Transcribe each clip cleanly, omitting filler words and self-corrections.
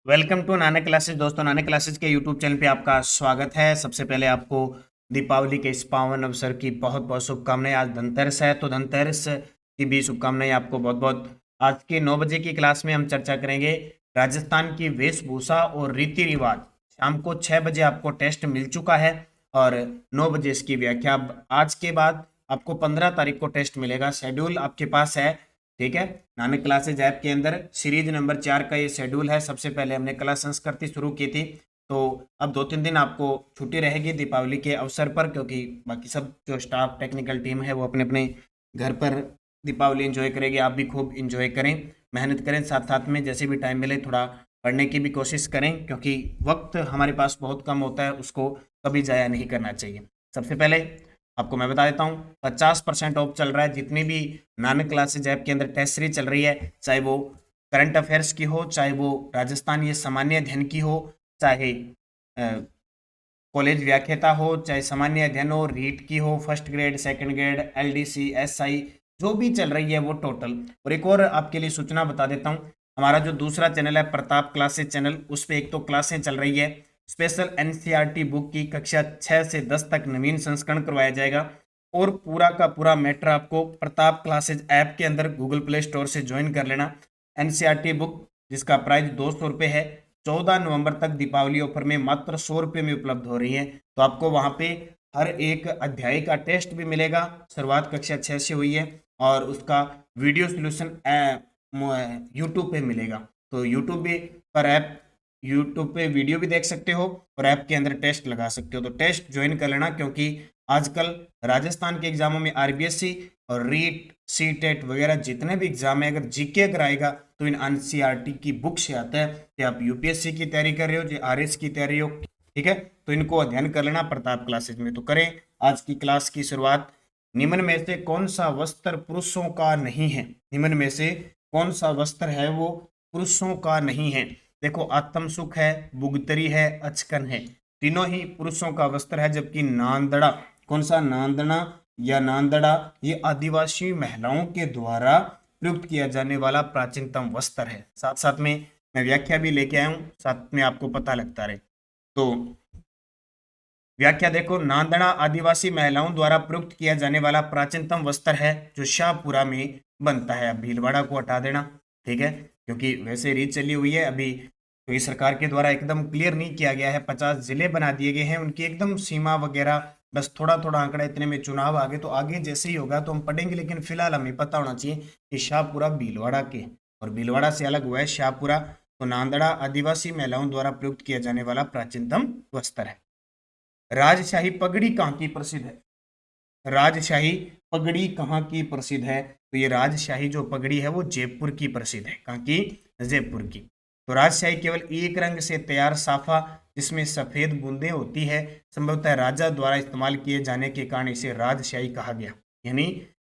Welcome to Nanak classes. दोस्तों, Nanak classes के YouTube channel पे आपका स्वागत है। सबसे पहले आपको दीपावली के इस पावन अवसर की बहुत बहुत शुभकामनाएं। आज धनतेरस है तो धनतेरस की भी शुभकामनाएं आपको बहुत बहुत। आज के 9 बजे की क्लास में हम चर्चा करेंगे राजस्थान की वेशभूषा और रीति रिवाज। शाम को 6 बजे आपको टेस्ट मिल चुका है और 9 बजे इसकी व्याख्या। आज के बाद आपको 15 तारीख को टेस्ट मिलेगा। शेड्यूल आपके पास है, ठीक है। नानक क्लासेज ऐप के अंदर सीरीज नंबर 4 का ये शेड्यूल है। सबसे पहले हमने कला संस्कृति शुरू की थी, तो अब 2-3 दिन आपको छुट्टी रहेगी दीपावली के अवसर पर, क्योंकि बाकी सब जो स्टाफ टेक्निकल टीम है वो अपने अपने घर पर दीपावली एंजॉय करेगी। आप भी खूब एंजॉय करें, मेहनत करें, साथ साथ में जैसे भी टाइम मिले थोड़ा पढ़ने की भी कोशिश करें, क्योंकि वक्त हमारे पास बहुत कम होता है, उसको कभी ज़ाया नहीं करना चाहिए। सबसे पहले आपको मैं बता देता हूँ 50% ऑफ चल रहा है। जितनी भी नानक क्लासेज ऐप के अंदर टेस्ट सीरीज चल रही है, चाहे वो करंट अफेयर्स की हो, चाहे वो राजस्थान ये सामान्य अध्ययन की हो, चाहे कॉलेज व्याख्याता हो, चाहे सामान्य अध्ययन हो, रीट की हो, first grade, second grade, LDC, SI, जो भी चल रही है वो टोटल। और एक और आपके लिए सूचना बता देता हूँ, हमारा जो दूसरा चैनल है प्रताप क्लासेज चैनल, उस पर एक तो क्लासें चल रही है स्पेशल एनसीईआरटी बुक की, कक्षा 6 से 10 तक नवीन संस्करण करवाया जाएगा। और पूरा का पूरा मैटर आपको प्रताप क्लासेज ऐप के अंदर गूगल प्ले स्टोर से ज्वाइन कर लेना। एनसीईआरटी बुक जिसका प्राइस 200 रुपये है, 14 नवंबर तक दीपावली ऑफर में मात्र 100 रुपये में उपलब्ध हो रही है। तो आपको वहाँ पे हर एक अध्याय का टेस्ट भी मिलेगा। शुरुआत कक्षा 6 से हुई है और उसका वीडियो सोल्यूशन यूट्यूब पे मिलेगा। तो यूट्यूब भी पर ऐप, यूट्यूब पे वीडियो भी देख सकते हो और ऐप के अंदर टेस्ट लगा सकते हो। तो टेस्ट ज्वाइन कर लेना, क्योंकि आजकल राजस्थान के एग्जामों में आरबीएससी और रीट, सीटेट वगैरह जितने भी एग्जाम है, अगर जीके अगर आएगा तो इन एनसीईआरटी की बुक से आता है। कि आप यूपीएससी की तैयारी कर रहे हो, जो आरएस की तैयारी हो, ठीक है, तो इनको अध्ययन कर लेना प्रताप क्लासेज में। तो करें आज की क्लास की शुरुआत। निम्न में से कौन सा वस्त्र पुरुषों का नहीं है? निम्न में से कौन सा वस्त्र है वो पुरुषों का नहीं है? देखो, आत्म सुख है, बुगतरी है, अचकन है, तीनों ही पुरुषों का वस्त्र है। जबकि नांदड़ा, कौन सा? नांदना या नांदड़ा, ये आदिवासी महिलाओं के द्वारा प्रयुक्त किया जाने वाला प्राचीनतम वस्त्र है। साथ साथ में मैं व्याख्या भी लेके आया हूँ, साथ में आपको पता लगता रहे। तो व्याख्या देखो, नांदड़ा आदिवासी महिलाओं द्वारा प्रयुक्त किया जाने वाला प्राचीनतम वस्त्र है जो शाहपुरा में बनता है। अब भीलवाड़ा को हटा देना, ठीक है, क्योंकि वैसे रीत चली हुई है अभी। तो ये सरकार के द्वारा एकदम क्लियर नहीं किया गया है। 50 जिले बना दिए गए हैं, उनकी एकदम सीमा वगैरह, बस थोड़ा थोड़ा आंकड़ा इतने में चुनाव आगे, तो आगे जैसे ही होगा तो हम पढ़ेंगे। लेकिन फिलहाल हमें पता होना चाहिए कि शाहपुरा भीलवाड़ा के, और भीलवाड़ा से अलग हुआ है शाहपुरा। तो नांदड़ा आदिवासी महिलाओं द्वारा प्रयुक्त किया जाने वाला प्राचीनतम वस्त्र है। राजशाही पगड़ी कहाँ की प्रसिद्ध है? राजशाही पगड़ी कहाँ की प्रसिद्ध है? तो ये राजशाही जो पगड़ी है वो जयपुर की प्रसिद्ध है। कहाँ की? जयपुर की। तो राजशाही केवल एक रंग से तैयार साफा जिसमें सफेद बूंदें होती है, संभवतः राजा द्वारा इस्तेमाल किए जाने के कारण इसे राजशाही कहा गया। यानी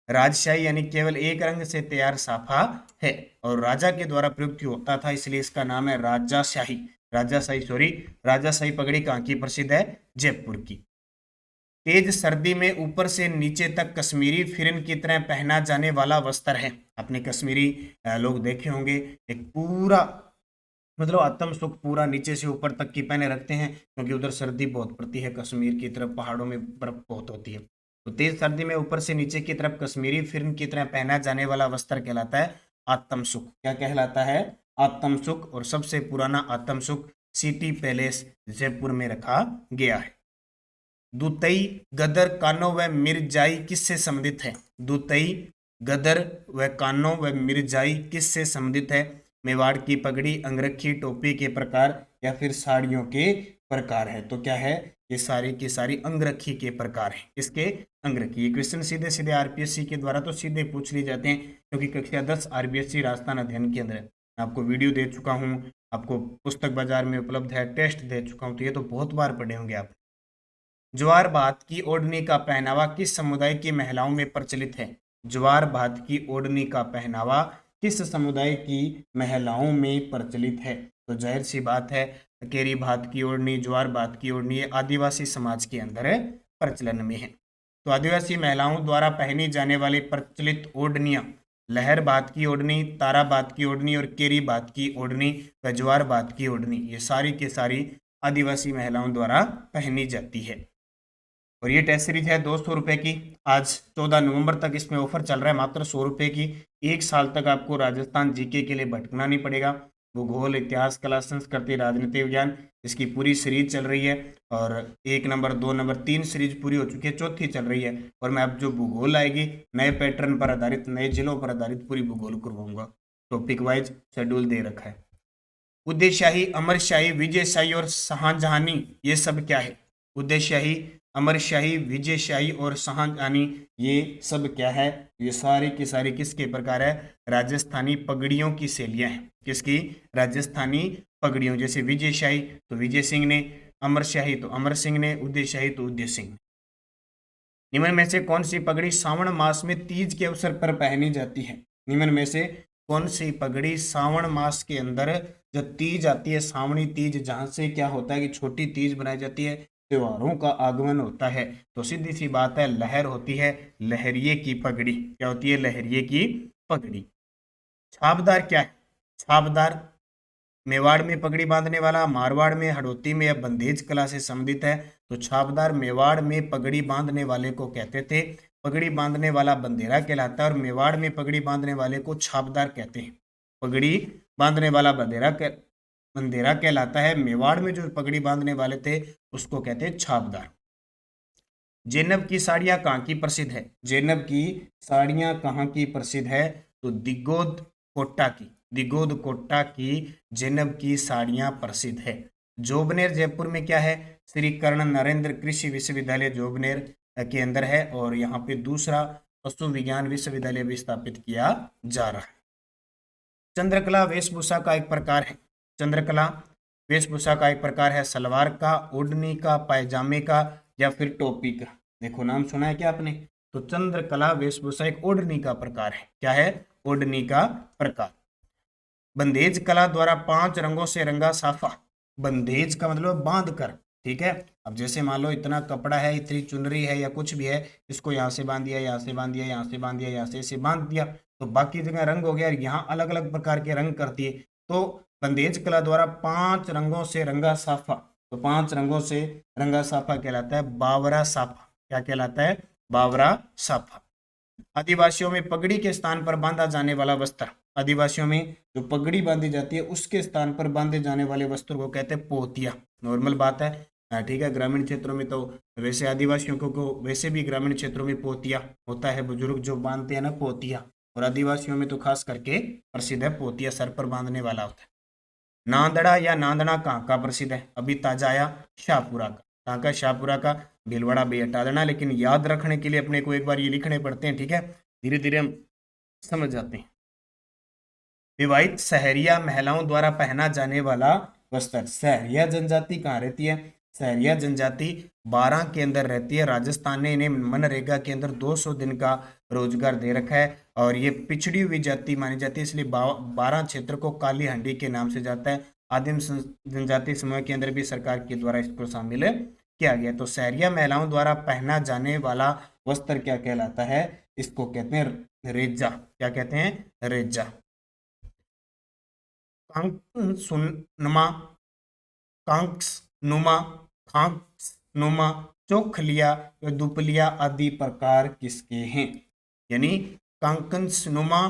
राजशाही यानी केवल एक रंग से तैयार साफा है और राजा के द्वारा प्रयुक्त होता था, इसलिए इसका नाम है राजाशाही। राजाशाही, सॉरी, राजाशाही पगड़ी कहाँ की प्रसिद्ध है? जयपुर की। तेज सर्दी में ऊपर से नीचे तक कश्मीरी फिरन की तरह पहना जाने वाला वस्त्र है। आपने कश्मीरी लोग देखे होंगे, एक पूरा मतलब आत्म सुख पूरा नीचे से ऊपर तक की पहने रखते हैं, क्योंकि उधर सर्दी बहुत पड़ती है, कश्मीर की तरफ पहाड़ों में बर्फ बहुत होती है। तो तेज सर्दी में ऊपर से नीचे की तरफ कश्मीरी फिरन की तरह पहना जाने वाला वस्त्र कहलाता है आत्म सुख। क्या कहलाता है? आत्म सुख। और सबसे पुराना आत्म सुख सिटी पैलेस जयपुर में रखा गया है। दुतई, गदर, कानो व मिर्जाई किससे संबंधित है? दुतई, गदर व कानो व मिर्जाई किससे संबंधित है? मेवाड़ की पगड़ी, अंगरखी, टोपी के प्रकार या फिर साड़ियों के प्रकार है? तो क्या है? ये सारी की सारी अंगरखी के प्रकार है। इसके अंगरखी। ये क्वेश्चन सीधे सीधे आरपीएससी के द्वारा तो सीधे पूछ लिए जाते हैं, क्योंकि कक्षा 10 आरपीएससी राजस्थान अध्ययन के अंदर है। आपको वीडियो दे चुका हूँ, आपको पुस्तक बाजार में उपलब्ध है, टेस्ट दे चुका हूँ, तो ये तो बहुत बार पढ़े होंगे आप। ज्वार भात की ओढ़नी का पहनावा किस समुदाय की महिलाओं में प्रचलित है? ज्वार भात की ओढ़नी का पहनावा किस समुदाय की महिलाओं में प्रचलित है? तो जाहिर सी बात है, केरी भात की ओढ़नी, ज्वार भात की ओढ़नी, ये आदिवासी समाज के अंदर प्रचलन में है। तो आदिवासी महिलाओं द्वारा पहनी जाने वाली प्रचलित ओढ़नियां लहर बात की ओढ़नी, तारा बात की ओढ़नी और केरी बात की ओढ़नी, गजवार बात की ओढ़नी, ये सारी के सारी आदिवासी महिलाओं द्वारा पहनी जाती है। और ये टेस्ट सीरीज है 200 रुपये की। आज 14 नवंबर तक इसमें ऑफर चल रहा है, मात्र 100 रुपये की। 1 साल तक आपको राजस्थान जीके के लिए भटकना नहीं पड़ेगा। भूगोल, इतिहास, कला, संस्कृति, राजनीति विज्ञान, इसकी पूरी सीरीज चल रही है। और 1 नंबर, 2 नंबर, 3 सीरीज पूरी हो चुकी है, चौथी चल रही है। और मैं अब जो भूगोल आएगी, नए पैटर्न पर आधारित, नए जिलों पर आधारित पूरी भूगोल करवाऊंगा। टॉपिक वाइज शेड्यूल दे रखा है। उद्देश्यशाही, अमरशाही, विजयशाही और शाहजहानी, ये सब क्या है? उद्देश्यशाही, अमरशाही, विजयशाही और शाहजहानी, ये सब क्या है? ये सारी की सारी किसके प्रकार है? राजस्थानी पगड़ियों की शैलियां हैं। किसकी? राजस्थानी पगड़ियों। जैसे विजयशाही तो विजय सिंह ने, अमरशाही तो अमर सिंह ने, उदयशाही तो उदय सिंह ने। निम्न में से कौन सी पगड़ी श्रावण मास में तीज के अवसर पर पहनी जाती है? निम्न में से कौन सी पगड़ी श्रावण मास के अंदर जब तीज आती है, श्रावणी तीज, जहां से क्या होता है कि छोटी तीज बनाई जाती है, त्योहारों का आगमन होता है, तो सीधी सी बात है, लहर होती है, लहरिये की पगड़ी। क्या होती है? लहरिये की पगड़ी। छाबदार क्या है? छाबदार मेवाड़ में पगड़ी बांधने वाला, मारवाड़ में, हड़ौती में या बंदेज कला से संबंधित है। तो छाबदार मेवाड़ में पगड़ी बांधने वाले को कहते थे। पगड़ी बांधने वाला बंदेरा कहलाता है और मेवाड़ में पगड़ी बांधने वाले को छाबदार कहते हैं। पगड़ी बांधने वाला बंदेरा कहलाता है। मेवाड़ में जो पगड़ी बांधने वाले थे उसको कहते हैं छाबदार। जैनब की साड़ियाँ कहाँ की प्रसिद्ध है? जैनब की साड़ियाँ कहाँ की प्रसिद्ध है? तो दिगोद कोटा की, दिगोद कोटा की जैनब की साड़ियाँ प्रसिद्ध है। जोबनेर जयपुर में क्या है? श्री कर्ण नरेंद्र कृषि विश्वविद्यालय जोबनेर के अंदर है। और यहाँ पे दूसरा पशु विज्ञान विश्वविद्यालय भी स्थापित किया जा रहा है। चंद्रकला वेशभूषा का एक प्रकार है। चंद्रकला वेशभूषा का एक प्रकार है सलवार का, ओढ़नी का, पायजामे का या फिर टोपी का। देखो नाम सुना है क्या आपने? तो चंद्रकला वेशभूषा एक ओढ़नी का प्रकार है। क्या है? ओढ़नी का प्रकार। बंदेज कला द्वारा 5 रंगों से रंगा साफा। बंदेज का मतलब बांध कर, ठीक है। अब जैसे मान लो इतना कपड़ा है, इतनी चुनरी है या कुछ भी है, इसको यहाँ से बांध दिया, यहाँ से बांध दिया, यहाँ से बांध दिया, यहाँ से ऐसे बांध दिया, तो बाकी जगह रंग हो गया। यहाँ अलग अलग प्रकार के रंग करती है। तो बंदेज कला द्वारा 5 रंगों से रंगा साफा, तो 5 रंगों से रंगा साफा कहलाता है बावरा साफा। क्या कहलाता है? बावरा साफा। आदिवासियों में पगड़ी के स्थान पर बांधा जाने वाला वस्त्र। आदिवासियों में जो पगड़ी बांधी जाती है उसके स्थान पर बांधे जाने वाले वस्त्र को कहते हैं पोतिया। नॉर्मल बात है, ठीक है। ग्रामीण क्षेत्रों में तो वैसे आदिवासियों को वैसे भी ग्रामीण क्षेत्रों में पोतिया होता है, बुजुर्ग जो बांधते हैं ना पोतिया। और आदिवासियों में तो खास करके प्रसिद्ध है पोतिया, सर पर बांधने वाला होता है। नांदड़ा या नांदना कहाँ का प्रसिद्ध है? अभी ताजा आया, शाहपुरा का। कहाँ का? शाहपुरा का। भीलवाड़ा भी हटा देना, लेकिन याद रखने के लिए अपने को एक बार ये लिखने पड़ते हैं, ठीक है। धीरे धीरे हम समझ जाते हैं। विवाहित सहरिया महिलाओं द्वारा पहना जाने वाला वस्त्र। सहरिया जनजाति कहाँ रहती है? सहरिया जनजाति 12 के अंदर रहती है। राजस्थान ने इन्हें मनरेगा के अंदर 200 दिन का रोजगार दे रखा है और ये पिछड़ी हुई जाति मानी जाती है, इसलिए 12 क्षेत्र को काली हंडी के नाम से जाता है। आदिम जनजाति समूह के अंदर भी सरकार के द्वारा इसको शामिल किया गया। तो सहरिया महिलाओं द्वारा पहना जाने वाला वस्त्र क्या कहलाता है? इसको कहते हैं रेजा। क्या कहते हैं? रेजा। कांकनुमा, कांक्सनुमा, खांक्सनुमा, चोखलिया या दुपलिया आदि प्रकार किसके हैं? यानी कांकन्सनुमा,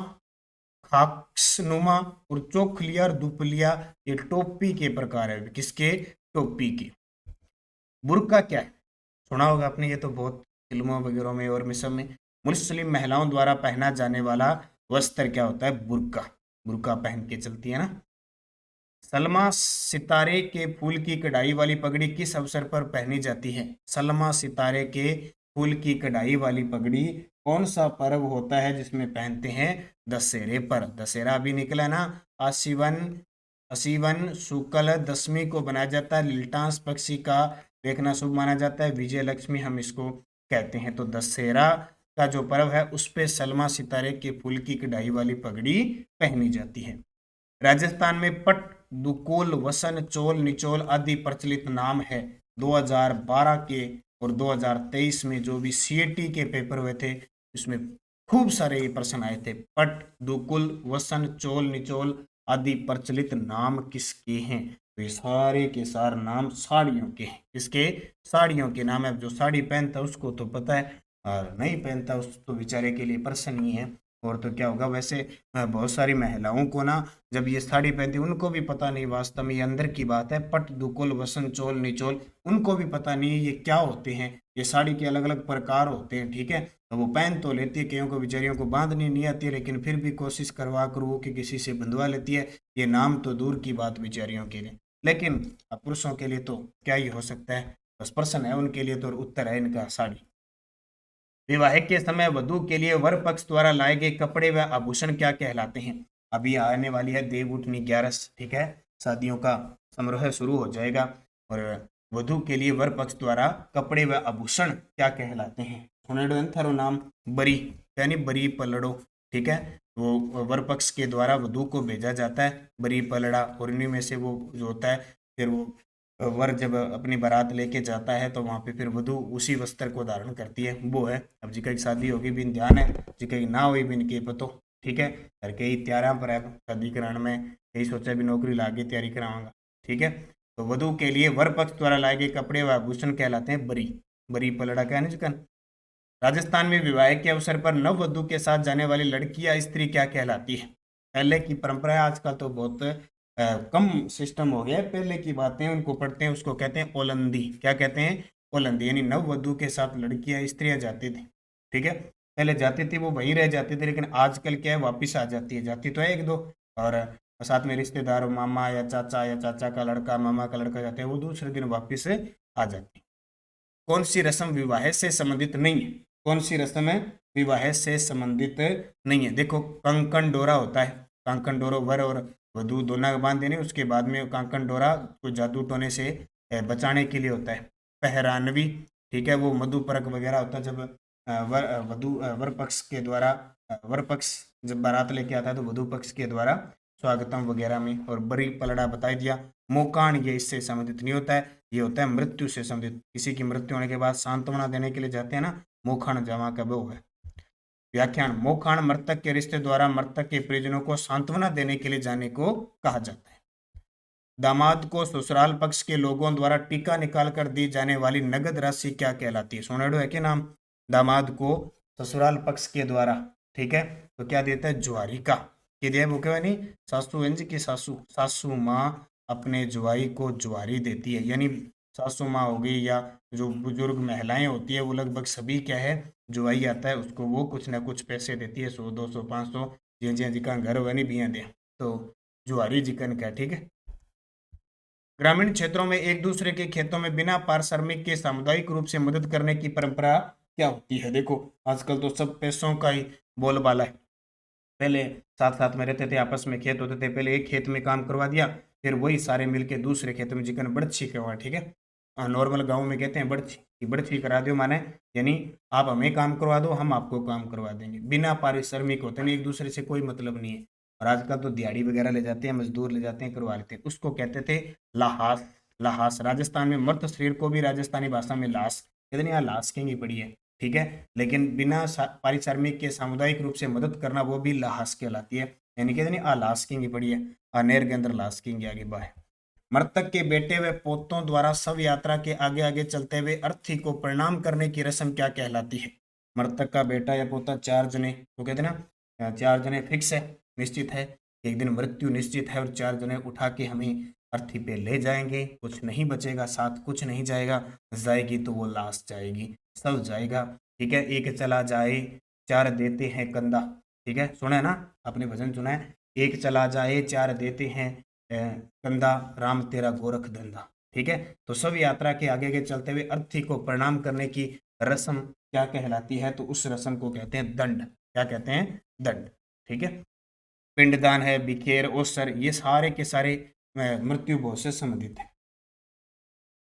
खाक्सनुमा और चोखलिया और दुपलिया ये टोपी के प्रकार है। किसके? टोपी के। बुर्का क्या है? सुना होगा आपने, ये तो बहुत फिल्मों वगैरह में और मिसम में। मुस्लिम महिलाओं द्वारा पहना जाने वाला वस्त्र क्या होता है? बुर्का। बुर्का पहन के चलती है ना। सलमा सितारे के फूल की कढ़ाई वाली पगड़ी किस अवसर पर पहनी जाती है? सलमा सितारे के फूल की कढ़ाई वाली पगड़ी कौन सा पर्व होता है जिसमें पहनते हैं? दशहरे पर। दशहरा अभी निकला ना, असीवन शुक्ल दशमी को बनाया जाता है। लिल्टांस पक्षी का देखना शुभ माना जाता है। विजय लक्ष्मी हम इसको कहते हैं। तो दशहरा का जो पर्व है उस पे सलमा सितारे के फूल की कढ़ाई वाली पगड़ी पहनी जाती है। राजस्थान में पट, दुकोल, वसन, चोल, निचोल आदि प्रचलित नाम है। 2012 के और 2023 में जो भी CAT के पेपर हुए थे उसमें खूब सारे ये प्रश्न आए थे। पट, दुकुल, वसन, चोल, निचोल आदि प्रचलित नाम किसके हैं? तो ये सारे के सारे नाम साड़ियों के हैं। किसके? साड़ियों के नाम है। जो साड़ी पहनता है उसको तो पता है, और नहीं पहनता उस तो बेचारे के लिए प्रश्न ही है। और तो क्या होगा। वैसे बहुत सारी महिलाओं को ना, जब ये साड़ी पहनती उनको भी पता नहीं वास्तव में ये अंदर की बात है। पट, दुकुल, वसन, चोल, निचोल उनको भी पता नहीं है ये क्या होते हैं। ये साड़ी के अलग अलग प्रकार होते हैं, ठीक है। तो वो पहन तो लेती है, कईयों को बेचारियों को बांधनी नहीं आती है, लेकिन फिर भी कोशिश करवा कर वो कि किसी से बंधवा लेती है। ये नाम तो दूर की बात बेचारियों के लिए, लेकिन अब पुरुषों के लिए तो क्या ही हो सकता है। बस प्रश्न है उनके लिए, तो उत्तर है इनका साड़ी। विवाह के समय वधु के लिए वर पक्ष द्वारा लाए गए कपड़े व आभूषण क्या कहलाते हैं? अभी आने वाली है देवउठनी 11, ठीक है। शादियों का समारोह शुरू हो जाएगा, और वधु के लिए वर पक्ष द्वारा कपड़े व आभूषण क्या कहलाते हैं? सुनेडो नाम बरी, यानी बरी पलड़ो, ठीक है। वो वर पक्ष के द्वारा वधु को भेजा जाता है बरी पलड़ा, और इन्हीं में से वो जो होता है, फिर वो वर जब अपनी बारात लेके जाता है तो वहां पे फिर वधु उसी वस्त्र को धारण करती है, वो है। अब जी कहीं शादी होगी बिन ध्यान है, जी कहीं ना हुई बिन के पतो, ठीक है। हर कई तैयारा पर है शादी कराने में, यही सोचा भी नौकरी लागे तैयारी कराऊंगा, ठीक है। तो वधु के लिए वर पक्ष द्वारा लाए गए कपड़े व आभूषण कहलाते हैं बरी। बरी पलड़ा क्या है चिकन। राजस्थान में विवाह के अवसर पर नव वधु के साथ जाने वाली लड़की या स्त्री क्या कहलाती है? पहले की परंपरा है, आजकल तो बहुत कम सिस्टम हो गया है। पहले की बातें उनको पढ़ते हैं, उसको कहते हैं ओलंदी। क्या कहते हैं? ओलंदी। यानी नव वधु के साथ लड़कियां स्त्रियां जाती थी, ठीक है। पहले जाती थी वो वहीं रह जाती थी, लेकिन आजकल क्या है, वापिस आ जाती है। जाती तो है एक दो, और साथ में रिश्तेदार मामा या चाचा का लड़का, मामा का लड़का जाते हैं, वो दूसरे दिन वापिस आ जाती है। कौन सी रस्म विवाह से संबंधित नहीं है? कौन सी रस्म है विवाह से संबंधित नहीं है? देखो, कंकन डोरा होता है। कंकन डोरा वर और वधु दोनों बांध देने, उसके बाद में कंकन डोरा को जादू टोने से बचाने के लिए होता है। पहरानवी, ठीक है, वो मधुपरक वगैरह होता है, जब वर पक्ष के द्वारा वर पक्ष जब बारात लेके आता है तो वधु पक्ष के द्वारा स्वागतम वगैरह में। और बरी पलड़ा बता दिया। मोकान ये इससे संबंधित नहीं होता है, ये होता है मृत्यु से संबंधित। किसी की मृत्यु होने के बाद सांत्वना देने के लिए जाते हैं ना, मोखान जमा का वो है। व्याख्यान, मोखान मृतक के रिश्ते द्वारा मृतक के परिजनों को सांत्वना देने के लिए जाने को कहा जाता है। दामाद को ससुराल पक्ष के लोगों द्वारा टीका निकाल कर दी जाने वाली नगद राशि क्या कहलाती है? सोनेडो है कि नाम। दामाद को ससुराल पक्ष के द्वारा, ठीक है, तो क्या देता है? जुआरी का। ये दिया वो क्या नहीं, सासू इंज की सासू, सासू माँ अपने जुआई को जुआरी देती है। यानी सासू माँ हो गई, या जो बुजुर्ग महिलाएं होती है, वो लगभग सभी क्या है, जुआई आता है उसको वो कुछ ना कुछ पैसे देती है, 100 200 500, जी जी जी का घर वनी भी दे, तो जुआरी जिकन का, ठीक है। ग्रामीण क्षेत्रों में एक दूसरे के खेतों में बिना पारिश्रमिक के सामुदायिक रूप से मदद करने की परंपरा क्या होती है? देखो, आजकल तो सब पैसों का ही बोलबाला है। पहले साथ साथ में रहते थे, आपस में खेत होते थे, पहले एक खेत में काम करवा दिया, फिर वही सारे मिलके दूसरे खेत में जिकन बड़छी करवा, ठीक है। नॉर्मल गांव में कहते हैं बड़छी, बड़छी करा दो माने, यानी आप हमें काम करवा दो, हम आपको काम करवा देंगे, बिना पारिश्रमिक होते नहीं, एक दूसरे से कोई मतलब नहीं है। और आजकल तो दिहाड़ी वगैरह ले जाते हैं, मजदूर ले जाते हैं, करवा लेते हैं, उसको कहते थे लाहास। लाहास। राजस्थान में मृत शरीर को भी राजस्थानी भाषा में लाश कहते हैं, यहाँ लाश कहेंगी पड़ी है, ठीक है। लेकिन बिना पारिश्रमिक के सामुदायिक रूप से मदद करना वो भी लाश कहलाती है, यानी कहते नहीं लाश कहेंगी पड़ी है, अनेर के अंदर लाश कहेंगे आगे बाय। मृतक के बेटे व पोतों द्वारा शव यात्रा के आगे आगे चलते हुए अर्थी को प्रणाम करने की रस्म क्या कहलाती है? मृतक का बेटा या पोता 4 जने, तो कहते हैं ना 4 जने फिक्स है, निश्चित है, एक दिन मृत्यु निश्चित है, और 4 जने उठा के हमें अर्थी पे ले जाएंगे, कुछ नहीं बचेगा, साथ कुछ नहीं जाएगा, जाएगी तो वो लाश जाएगी, सब जाएगा, ठीक है। एक चला जाए 4 देते हैं कंधा, ठीक है, सुना है ना आपने भजन सुना है, एक चला जाए 4 देते हैं कंधा, राम तेरा गोरख धंधा, ठीक है। तो सब यात्रा के आगे आगे चलते हुए अर्थी को प्रणाम करने की रस्म क्या कहलाती है? तो उस रस्म को कहते हैं दंड। क्या कहते हैं? दंड, ठीक है। पिंडदान है, बिखेर, ओसर, ये सारे के सारे मृत्यु भोज से संबंधित है।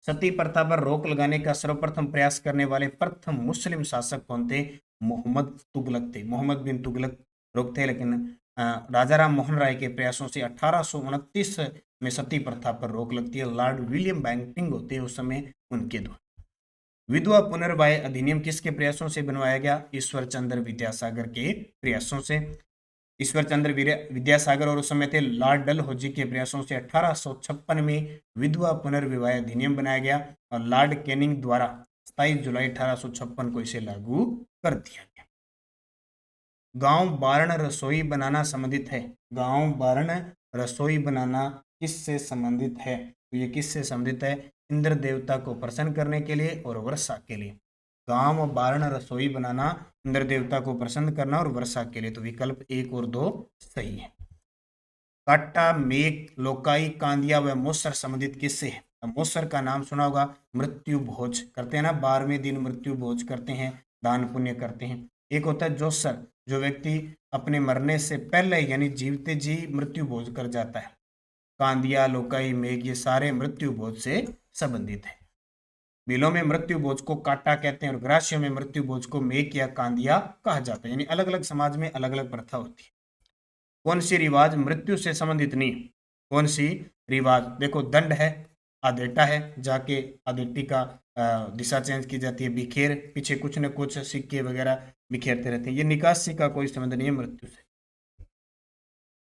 सती प्रथा पर रोक लगाने का सर्वप्रथम प्रयास करने वाले प्रथम मुस्लिम शासक कौन थे? मोहम्मद तुगलक थे। मोहम्मद बिन तुगलक रोक थे, लेकिन राजा राम मोहन राय के प्रयासों से 1829 में सती प्रथा पर रोक लगती है। लॉर्ड विलियम बैंटिंग होते हैं उस समय, उनके द्वारा। विधवा पुनर्विवाह अधिनियम किसके प्रयासों से बनवाया गया? ईश्वर चंद्र विद्यासागर के प्रयासों से। ईश्वर चंद्र विद्यासागर और उस समय थे लॉर्ड डलहौजी के प्रयासों से 1856 में विधवा पुनर्विवाह अधिनियम बनाया गया और लॉर्ड कैनिंग द्वारा 27 जुलाई 1856 को इसे लागू कर दिया गया। गांव बारण रसोई बनाना संबंधित है। गांव बारण रसोई बनाना किससे संबंधित है? तो ये किससे संबंधित है? इंद्र देवता को प्रसन्न करने के लिए और वर्षा के लिए। गांव बारण रसोई बनाना इंद्र देवता को प्रसन्न करना और वर्षा के लिए। तो विकल्प 1 और 2 सही है। काटा, मेघ, लोकाई, कांदिया व मोसर संबंधित किससे है? मोसर का नाम सुना होगा, मृत्यु भोज करते हैं ना, 12वें दिन मृत्यु भोज करते हैं, दान पुण्य करते हैं। एक होता है जोसर, जो व्यक्ति अपने मरने से पहले यानी जीवते जी मृत्यु भोज कर जाता है। कांदिया, लोकाई, मेघ ये सारे मृत्यु भोज से संबंधित है। बिलों में मृत्यु भोज को काटा कहते हैं और ग्रासियों में मृत्यु भोज को मेघ या कांदिया कहा जाता है। यानी अलग अलग समाज में अलग अलग प्रथा होती है। कौन सी रिवाज मृत्यु से संबंधित नहीं? कौन सी रिवाज? देखो, दंड है, आदेटा है, जाके आदेटी का दिशा चेंज की जाती है, बिखेर, पीछे कुछ न कुछ सिक्के वगैरह बिखेरते रहते हैं। ये निकासी का कोई संबंध नहीं है मृत्यु से।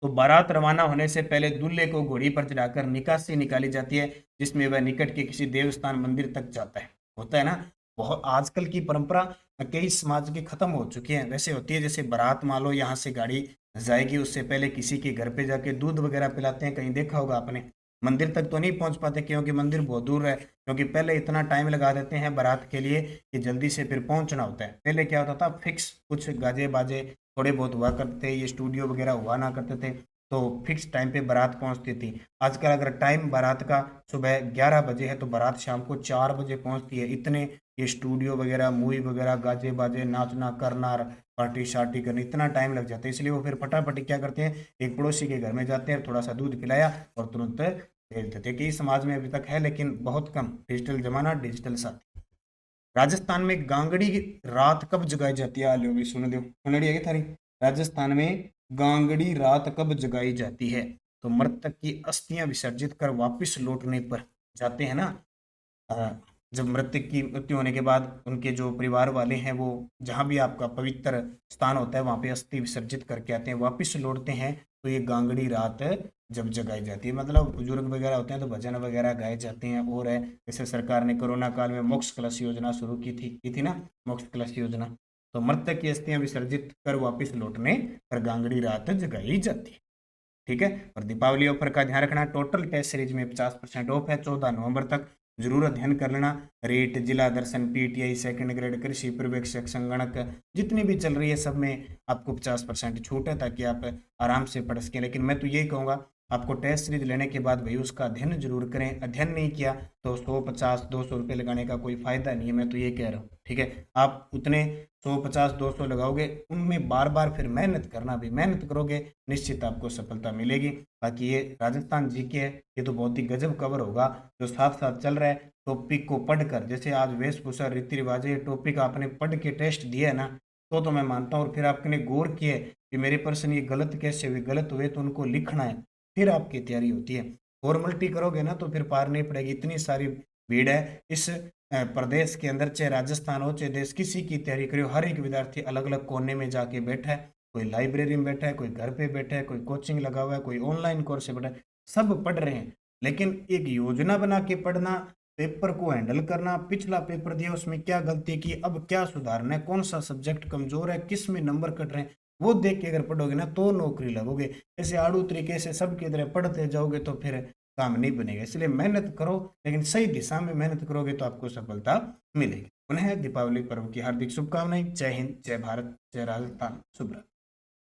तो बारात रवाना होने से पहले दूल्हे को घोड़ी पर चढ़ाकर निकासी निकाली जाती है, जिसमें वह निकट के किसी देवस्थान मंदिर तक जाता है। होता है ना, बहुत आजकल की परंपरा कई समाज की खत्म हो चुकी है। वैसे होती है जैसे बारात मान लो यहाँ से गाड़ी जाएगी, उससे पहले किसी के घर पे जाके दूध वगैरह पिलाते हैं, कहीं देखा होगा आपने। मंदिर तक तो नहीं पहुंच पाते क्योंकि मंदिर बहुत दूर है, क्योंकि पहले इतना टाइम लगा देते हैं बारात के लिए कि जल्दी से फिर पहुंचना होता है। पहले क्या होता था, फिक्स कुछ गाजे बाजे थोड़े बहुत हुआ करते थे, ये स्टूडियो वगैरह हुआ ना करते थे, तो फिक्स टाइम पे बारात पहुंचती थी। आजकल अगर टाइम बारात का सुबह 11 बजे है तो बारात शाम को 4 बजे पहुंचती है। इतने ये स्टूडियो वगैरह, मूवी वगैरह, गाजे बाजे, नाचना करना, पार्टी शार्टी करनी, इतना टाइम लग जाता है। इसलिए वो फिर फटाफट क्या करते हैं, एक पड़ोसी के घर में जाते हैं, थोड़ा सा दूध पिलाया और तुरंत भेज देते हैं। कई समाज में अभी तक है लेकिन बहुत कम। डिजिटल जमाना, डिजिटल साथी। राजस्थान में गांगड़ी रात कब जगाई जाती है? आलो भी सुन दो, सुनड़ी है थारी। राजस्थान में गांगड़ी रात कब जगाई जाती है? तो मृतक की अस्थियां विसर्जित कर वापस लौटने पर जाते हैं ना, जब मृतक की मृत्यु होने के बाद उनके जो परिवार वाले हैं वो जहाँ भी आपका पवित्र स्थान होता है वहाँ पे अस्थि विसर्जित करके आते हैं, वापस लौटते हैं, तो ये गांगड़ी रात जब जगाई जाती है। मतलब बुजुर्ग वगैरह होते हैं तो भजन वगैरह गाए जाते हैं। और है जैसे सरकार ने कोरोना काल में मोक्ष कलश योजना शुरू की थी ना, मोक्ष कलश योजना। तो मृतक की अस्थियां विसर्जित कर वापस लौटने पर गांगड़ी रात जगाई जाती है। ठीक है। और दीपावली ऑफर का ध्यान रखना, टोटल टेस्ट सीरीज में 50% ऑफ है 14 नवंबर तक। जरूर अध्ययन कर लेना। रेट, जिला दर्शन, पीटीआई, सेकंड ग्रेड, कृषि पर्यवेक्षक, संगणक जितनी भी चल रही है सब में आपको 50% छूट है, ताकि आप आराम से पढ़ सकें। लेकिन मैं तो यही कहूँगा आपको टेस्ट सीरीज लेने के बाद भाई उसका अध्ययन जरूर करें। अध्ययन नहीं किया तो 150-200 रुपये लगाने का कोई फायदा नहीं है, मैं तो ये कह रहा हूँ। ठीक है, आप उतने 150-200 लगाओगे, उनमें बार बार फिर मेहनत करना, भी मेहनत करोगे निश्चित आपको सफलता मिलेगी। बाकी ये राजस्थान जीके है, ये तो बहुत ही गजब कवर होगा जो साथ साथ चल रहा है। टॉपिक को पढ़कर, जैसे आज वेशभूषा, रीति रिवाज, ये टॉपिक आपने पढ़ के टेस्ट दिया है ना, तो मैं मानता हूँ। और फिर आपने गौर किया कि मेरे प्रश्न ये गलत कैसे हुए, गलत हुए तो उनको लिखना है, फिर आपकी तैयारी होती है। फॉर्मलिटी करोगे ना तो फिर पार नहीं पड़ेगी। इतनी सारी भीड़ है इस प्रदेश के अंदर, चाहे राजस्थान हो चाहे देश, किसी की तैयारी करो। हर एक विद्यार्थी अलग अलग कोने में जाके बैठा है, कोई लाइब्रेरी में बैठा है, कोई घर पे बैठा है, कोई कोचिंग लगा हुआ है, कोई ऑनलाइन कोर्स से बैठा है, सब पढ़ रहे हैं। लेकिन एक योजना बना के पढ़ना, पेपर को हैंडल करना, पिछला पेपर दिया उसमें क्या गलती की, अब क्या सुधारना है, कौन सा सब्जेक्ट कमजोर है, किस में नंबर कट रहे हैं, वो देख के अगर पढ़ोगे ना तो नौकरी लगोगे। ऐसे आड़ू तरीके से सबकी तरह पढ़ते जाओगे तो फिर काम नहीं बनेगा। इसलिए मेहनत करो, लेकिन सही दिशा में मेहनत करोगे तो आपको सफलता मिलेगी। पुनः दीपावली पर्व की हार्दिक शुभकामनाएं। जय हिंद, जय भारत, जय राजस्थान, शुभ रात्रि।